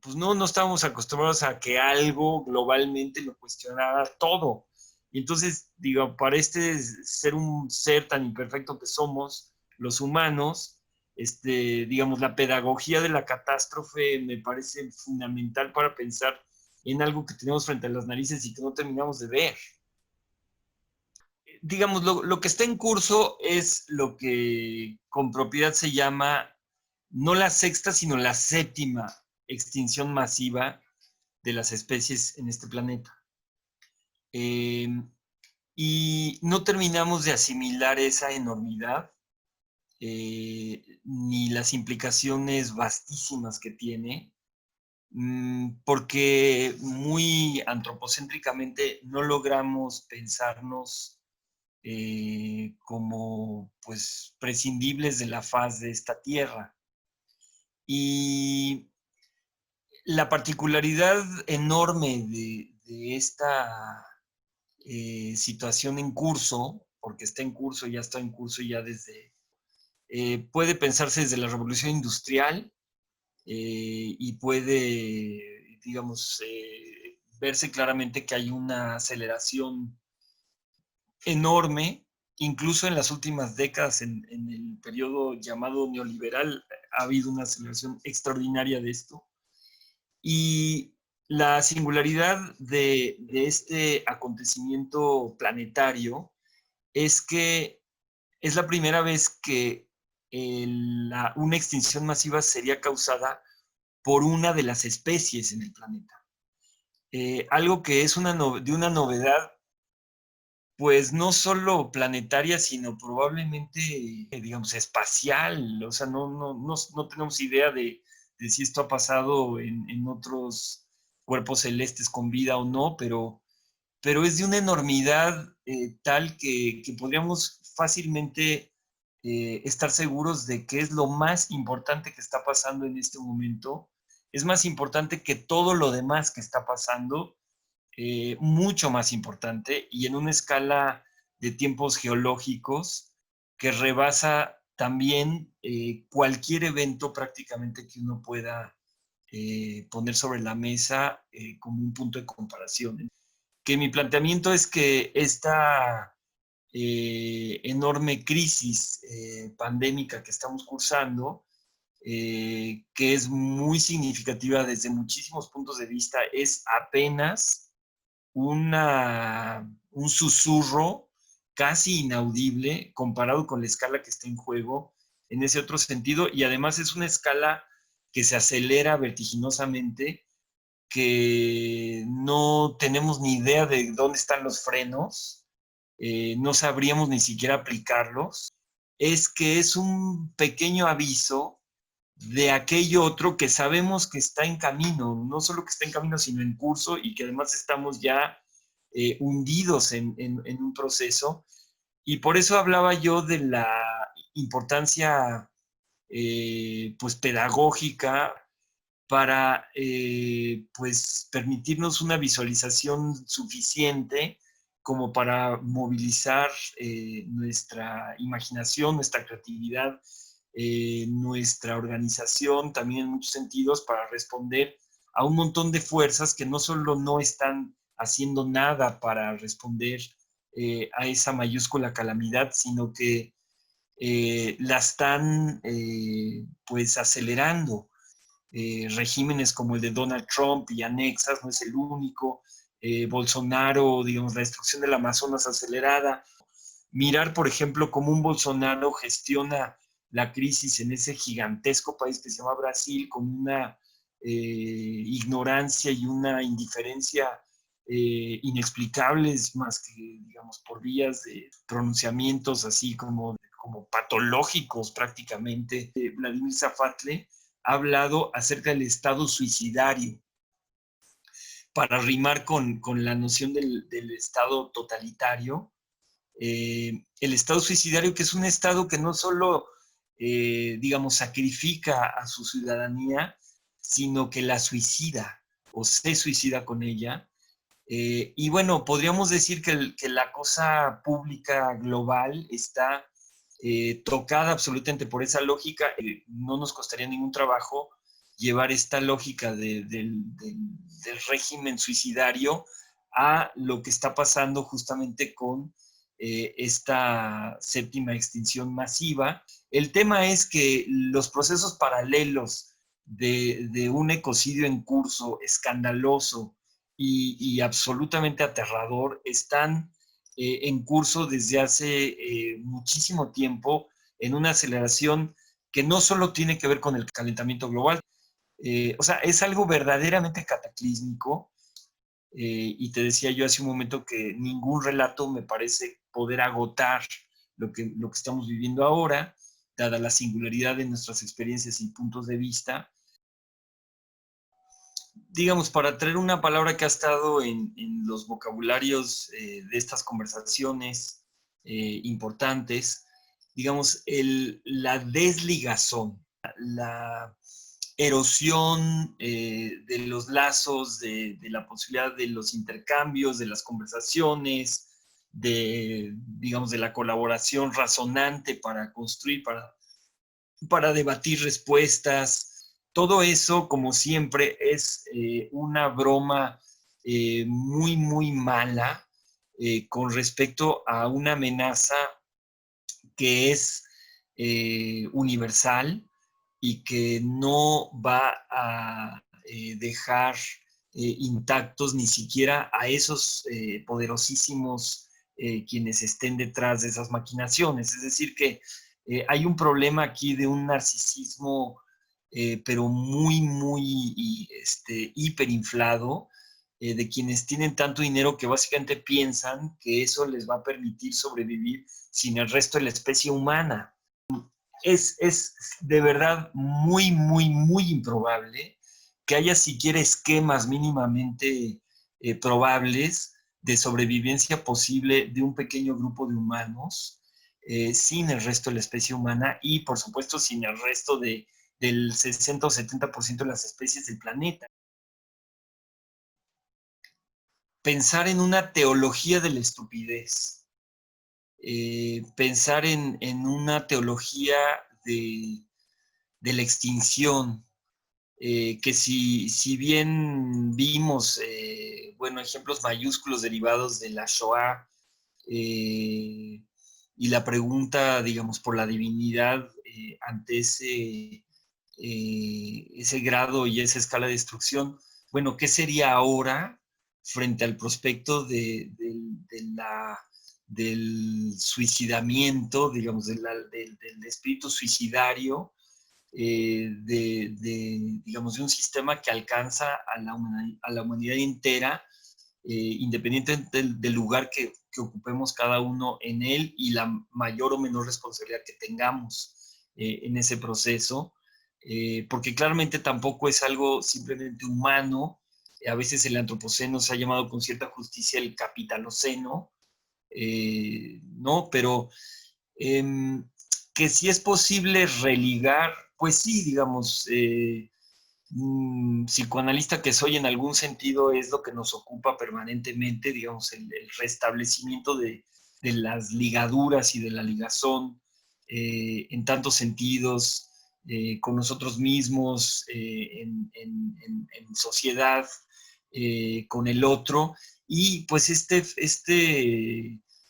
pues no estábamos acostumbrados a que algo globalmente lo cuestionara todo. Y entonces, digo, para ser un ser tan imperfecto que somos, los humanos, digamos, la pedagogía de la catástrofe me parece fundamental para pensar en algo que tenemos frente a las narices y que no terminamos de ver. Digamos, lo que está en curso es lo que con propiedad se llama no la sexta, sino la séptima extinción masiva de las especies en este planeta. Eh, y no terminamos de asimilar esa enormidad, ni las implicaciones vastísimas que tiene, porque muy antropocéntricamente no logramos pensarnos como pues prescindibles de la faz de esta tierra. Y la particularidad enorme de esta situación en curso, porque está en curso, ya está en curso ya desde, puede pensarse desde la revolución industrial y puede, digamos, verse claramente que hay una aceleración enorme, incluso en las últimas décadas, en el periodo llamado neoliberal, ha habido una aceleración extraordinaria de esto. Y la singularidad de este acontecimiento planetario es que es la primera vez que una extinción masiva sería causada por una de las especies en el planeta. Algo que es de una novedad, pues no solo planetaria, sino probablemente, digamos, espacial. O sea, no tenemos idea de si esto ha pasado en otros cuerpos celestes con vida o no, pero es de una enormidad tal que podríamos fácilmente estar seguros de que es lo más importante que está pasando en este momento. Es más importante que todo lo demás que está pasando, mucho más importante y en una escala de tiempos geológicos que rebasa también cualquier evento prácticamente que uno pueda poner sobre la mesa como un punto de comparación. Que mi planteamiento es que esta enorme crisis pandémica que estamos cursando, que es muy significativa desde muchísimos puntos de vista, es apenas un susurro casi inaudible comparado con la escala que está en juego en ese otro sentido, y además es una escala que se acelera vertiginosamente, que no tenemos ni idea de dónde están los frenos, no sabríamos ni siquiera aplicarlos, es que es un pequeño aviso de aquello otro que sabemos que está en camino, no solo que está en camino, sino en curso, y que además estamos ya hundidos en un proceso. Y por eso hablaba yo de la importancia pues pedagógica para pues permitirnos una visualización suficiente como para movilizar nuestra imaginación, nuestra creatividad, nuestra organización, también en muchos sentidos, para responder a un montón de fuerzas que no solo no están haciendo nada para responder a esa mayúscula calamidad, sino que la están pues acelerando. Regímenes como el de Donald Trump y anexas, no es el único. Bolsonaro, digamos, la destrucción del Amazonas acelerada. Mirar, por ejemplo, cómo un Bolsonaro gestiona la crisis en ese gigantesco país que se llama Brasil con una ignorancia y una indiferencia inexplicables, más que, digamos, por vías de pronunciamientos así como patológicos prácticamente. Vladimir Zafatle ha hablado acerca del estado suicidario para rimar con la noción del estado totalitario. El estado suicidario, que es un estado que no solo, digamos, sacrifica a su ciudadanía, sino que la suicida o se suicida con ella. Y bueno, podríamos decir que la cosa pública global está tocada absolutamente por esa lógica. No nos costaría ningún trabajo llevar esta lógica del régimen suicidario a lo que está pasando justamente con esta séptima extinción masiva. El tema es que los procesos paralelos de un ecocidio en curso, escandaloso y absolutamente aterrador, están en curso desde hace muchísimo tiempo en una aceleración que no solo tiene que ver con el calentamiento global, o sea, es algo verdaderamente cataclísmico. Y te decía yo hace un momento que ningún relato me parece poder agotar lo que estamos viviendo ahora, dada la singularidad de nuestras experiencias y puntos de vista. Digamos, para traer una palabra que ha estado en los vocabularios de estas conversaciones importantes, digamos, la desligazón, la erosión de los lazos, de la posibilidad de los intercambios, de las conversaciones, digamos, de la colaboración razonante para construir, para debatir respuestas. Todo eso, como siempre, es una broma muy, muy mala con respecto a una amenaza que es universal y que no va a dejar intactos ni siquiera a esos poderosísimos quienes estén detrás de esas maquinaciones. Es decir, que hay un problema aquí de un narcisismo, pero muy, muy hiperinflado, de quienes tienen tanto dinero que básicamente piensan que eso les va a permitir sobrevivir sin el resto de la especie humana. Es de verdad muy, muy, muy improbable que haya siquiera esquemas mínimamente probables de sobrevivencia posible de un pequeño grupo de humanos sin el resto de la especie humana y, por supuesto, sin el resto del 60 o 70% de las especies del planeta. Pensar en una teología de la estupidez, pensar en una teología de, de la extinción, que si bien vimos, bueno, ejemplos mayúsculos derivados de la Shoah y la pregunta, digamos, por la divinidad ante ese grado y esa escala de destrucción, bueno, ¿qué sería ahora frente al prospecto del suicidamiento, digamos, del espíritu suicidario, digamos, de un sistema que alcanza a la humanidad entera, independientemente del lugar que ocupemos cada uno en él y la mayor o menor responsabilidad que tengamos en ese proceso, porque claramente tampoco es algo simplemente humano. A veces el antropoceno se ha llamado con cierta justicia el capitaloceno, ¿no? Pero eh, que si es posible religar, pues sí, digamos, psicoanalista que soy en algún sentido es lo que nos ocupa permanentemente, digamos, el restablecimiento de las ligaduras y de la ligazón en tantos sentidos, con nosotros mismos, en sociedad, con el otro, y pues este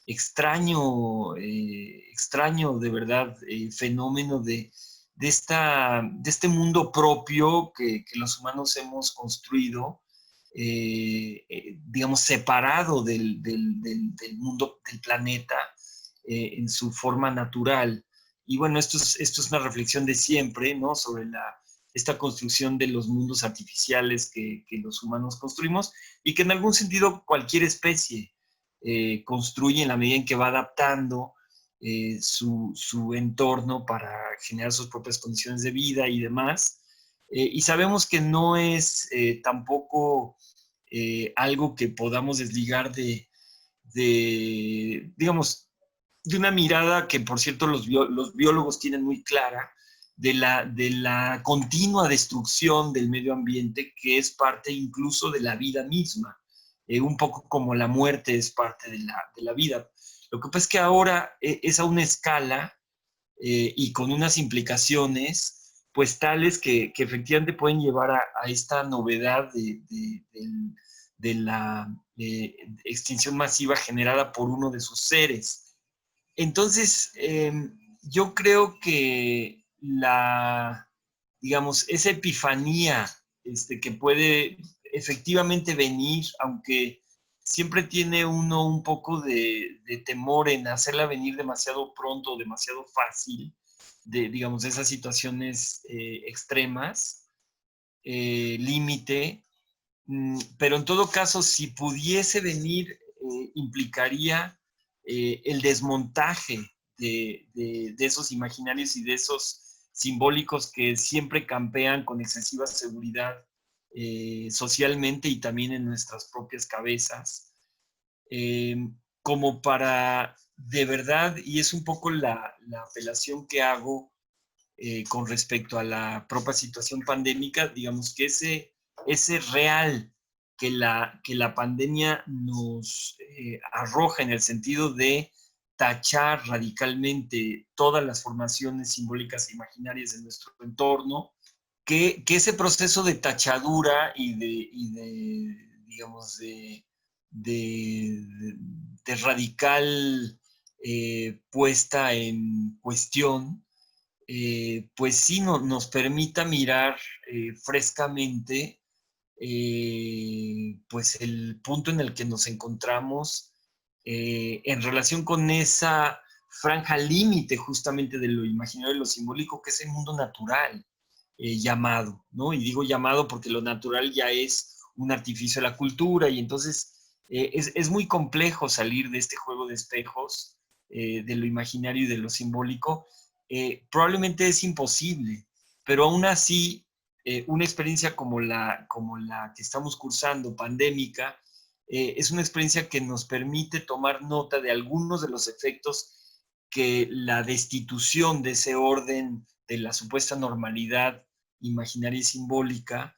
extraño de verdad fenómeno de este mundo propio que los humanos hemos construido, digamos, separado del mundo, del planeta, en su forma natural. Y bueno, esto es una reflexión de siempre, ¿no? Sobre esta construcción de los mundos artificiales que los humanos construimos y que en algún sentido cualquier especie construye en la medida en que va adaptando su entorno para generar sus propias condiciones de vida y demás. Y sabemos que no es tampoco algo que podamos desligar digamos, de una mirada que, por cierto, los biólogos tienen muy clara, de la continua destrucción del medio ambiente, que es parte incluso de la vida misma, un poco como la muerte es parte de la vida. Lo que pasa es que ahora es a una escala y con unas implicaciones pues tales que efectivamente pueden llevar a esta novedad de la extinción masiva generada por uno de sus seres. Entonces, yo creo que digamos, esa epifanía que puede efectivamente venir, aunque siempre tiene uno un poco de temor en hacerla venir demasiado pronto, demasiado fácil, digamos, de esas situaciones extremas, límite, pero en todo caso, si pudiese venir, implicaría el desmontaje de esos imaginarios y de esos simbólicos que siempre campean con excesiva seguridad socialmente y también en nuestras propias cabezas, eh, como para de verdad, y es un poco la apelación que hago con respecto a la propia situación pandémica, digamos que ese real que la pandemia nos arroja en el sentido de tachar radicalmente todas las formaciones simbólicas e imaginarias de nuestro entorno, que ese proceso de tachadura digamos, de radical puesta en cuestión, pues sí nos permita mirar frescamente pues el punto en el que nos encontramos en relación con esa franja límite justamente de lo imaginario y lo simbólico, que es el mundo natural llamado, ¿no? Y digo llamado porque lo natural ya es un artificio de la cultura y entonces es muy complejo salir de este juego de espejos, de lo imaginario y de lo simbólico. Probablemente es imposible, pero aún así una experiencia como la que estamos cursando, pandémica, es una experiencia que nos permite tomar nota de algunos de los efectos que la destitución de ese orden de la supuesta normalidad imaginaria y simbólica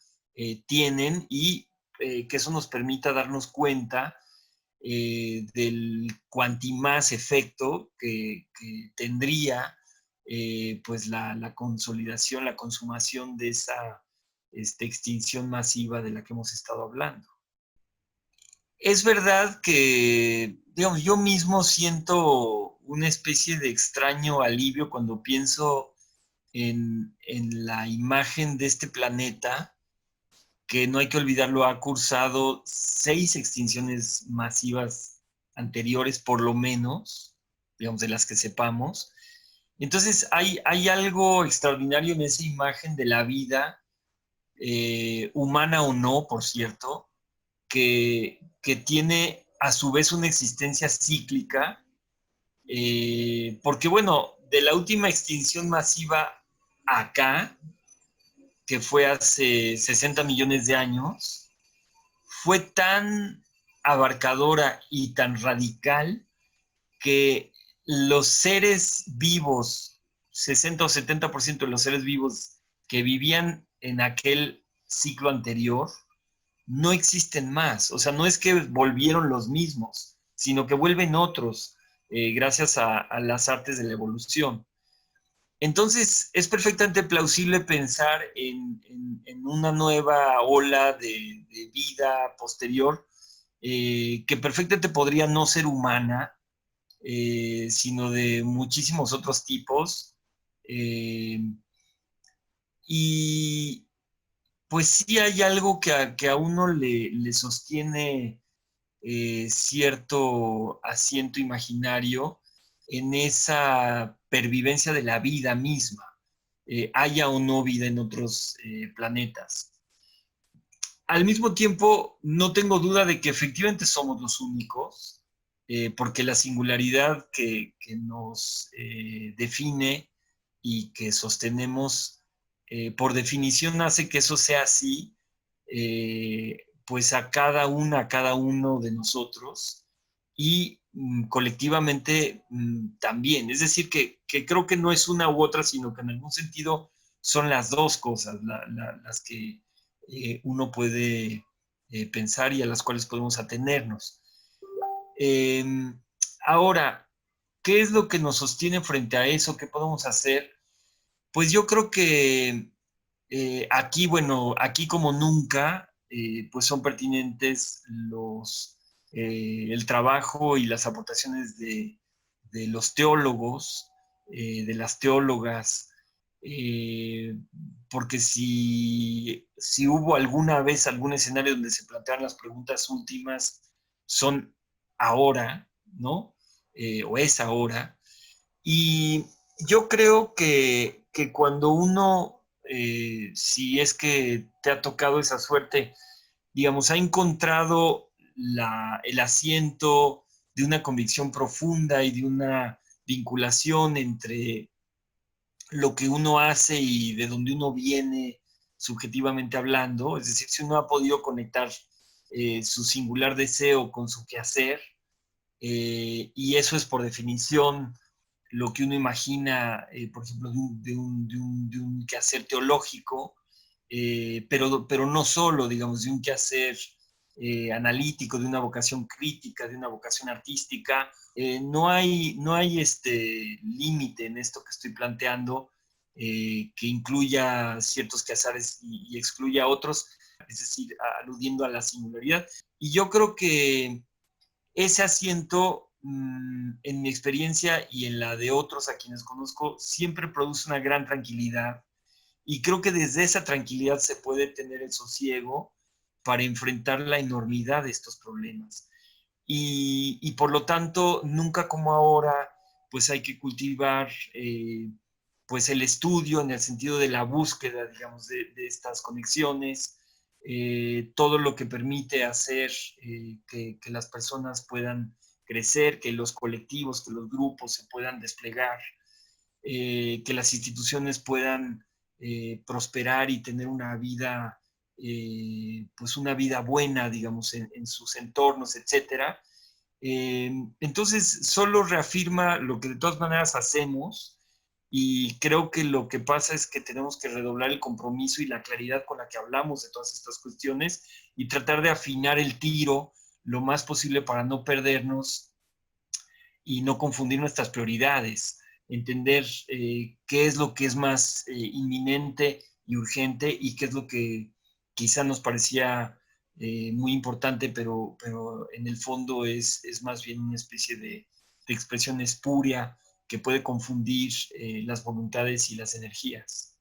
tienen y que eso nos permita darnos cuenta del cuantimás efecto que tendría pues la consolidación, la consumación de esa extinción masiva de la que hemos estado hablando. Es verdad que, digamos, yo mismo siento una especie de extraño alivio cuando pienso en la imagen de este planeta, que no hay que olvidarlo, ha cursado 6 extinciones masivas anteriores, por lo menos, digamos, de las que sepamos. Entonces, hay algo extraordinario en esa imagen de la vida, humana o no, por cierto, que tiene a su vez una existencia cíclica, porque bueno, de la última extinción masiva acá, que fue hace 60 millones de años, fue tan abarcadora y tan radical que los seres vivos, 60 o 70% de los seres vivos que vivían en aquel ciclo anterior, no existen más. O sea, no es que volvieron los mismos, sino que vuelven otros gracias a las artes de la evolución. Entonces, es perfectamente plausible pensar en una nueva ola de vida posterior que perfectamente podría no ser humana, sino de muchísimos otros tipos. Eh, y pues sí hay algo que a uno le sostiene cierto asiento imaginario en esa pervivencia de la vida misma, haya o no vida en otros planetas. Al mismo tiempo, no tengo duda de que efectivamente somos los únicos, porque la singularidad que nos define y que sostenemos, por definición hace que eso sea así, pues a cada una, a cada uno de nosotros y colectivamente también. Es decir, que creo que no es una u otra, sino que en algún sentido son las dos cosas las que uno puede pensar y a las cuales podemos atenernos. Eh, Ahora, ¿qué es lo que nos sostiene frente a eso? ¿Qué podemos hacer? Pues yo creo que aquí, bueno, aquí como nunca, pues son pertinentes el trabajo y las aportaciones de los teólogos, de las teólogas, eh, porque si hubo alguna vez algún escenario donde se plantearon las preguntas últimas, son ahora, ¿no? O es ahora. Y yo creo que cuando uno, si es que te ha tocado esa suerte, digamos, ha encontrado el asiento de una convicción profunda y de una vinculación entre lo que uno hace y de donde uno viene subjetivamente hablando, es decir, si uno ha podido conectar su singular deseo con su quehacer, y eso es por definición lo que uno imagina, por ejemplo, de un quehacer teológico, pero no solo, digamos, de un quehacer analítico, de una vocación crítica, de una vocación artística. No hay límite en esto que estoy planteando, que incluya ciertos quehaceres y excluya otros, es decir, aludiendo a la singularidad. Y yo creo que ese asiento, en mi experiencia y en la de otros a quienes conozco, siempre produce una gran tranquilidad. Y creo que desde esa tranquilidad se puede tener el sosiego para enfrentar la enormidad de estos problemas. Y por lo tanto, nunca como ahora, pues hay que cultivar pues el estudio en el sentido de la búsqueda, digamos, de estas conexiones, todo lo que permite hacer que las personas puedan crecer, que los colectivos, que los grupos se puedan desplegar, que las instituciones puedan prosperar y tener una vida, pues una vida buena, digamos, en sus entornos, etcétera. Entonces, solo reafirma lo que de todas maneras hacemos, y creo que lo que pasa es que tenemos que redoblar el compromiso y la claridad con la que hablamos de todas estas cuestiones y tratar de afinar el tiro lo más posible para no perdernos y no confundir nuestras prioridades, entender qué es lo que es más inminente y urgente y qué es lo que quizá nos parecía muy importante, pero en el fondo es más bien una especie de expresión espuria que puede confundir las voluntades y las energías.